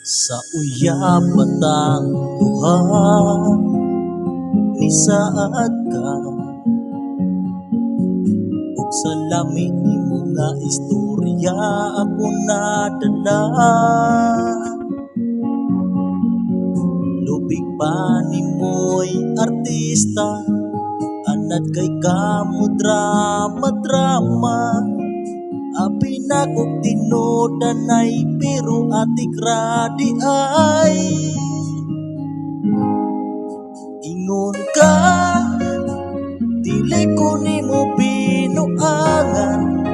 Sa uyab batang duha ni saad ka, ug sa lami nimo nga istorya ako nadala. Lubig pa nimo'y artista, anad kay kamo drama-drama. Abi na kong tinodanay pero atik radi ay ingon ka, dili ko nimo binuangan,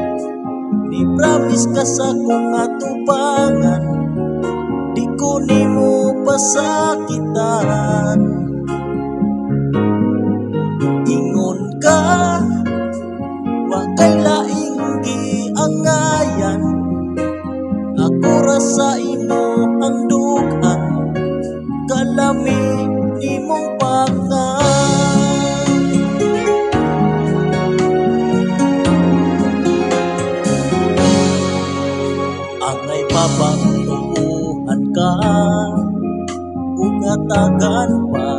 ni promise ka sa kong atubangan, di ko nimo pasakitan. Ingon ka, wa kay laing giangayan, ako ra sa imo ang dugan, kalami nimong pangan. Angay babang tuuhan ka, ug hatagan pa,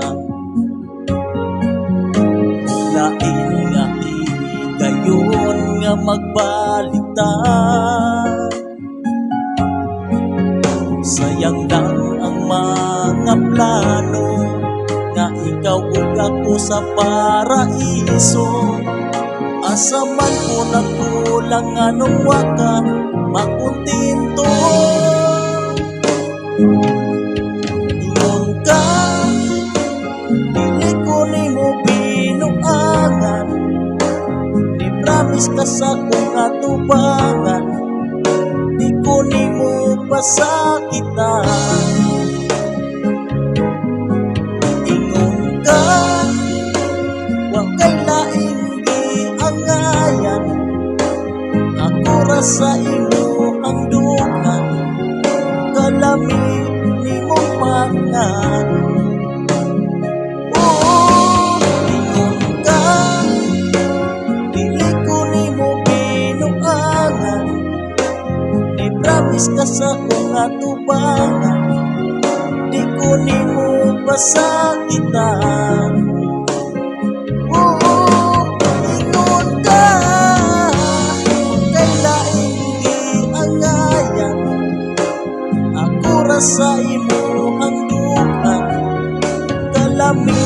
lain nga gayon nga magbaliktad. Sayang lang ang mga plano nga ikaw ug ako sa paraiso. Asa man ko nagkulang anong waka makuntinto. Ingon ka, dili ko nimo binuangan, ni promise ka sa kong atubangan, di ko nimo pasakitan. Ingon ka, wa kay laing giangayan, ako ra sa imo ang dugan, kalami nimong pangan. Ingon ka, dili ko nimo binuangan, ni promise ka sa kong atubangan, di ko nimo pasakitan. Ingon ka, kay laing giangayan, ako ra sa imo ang dugan, kalami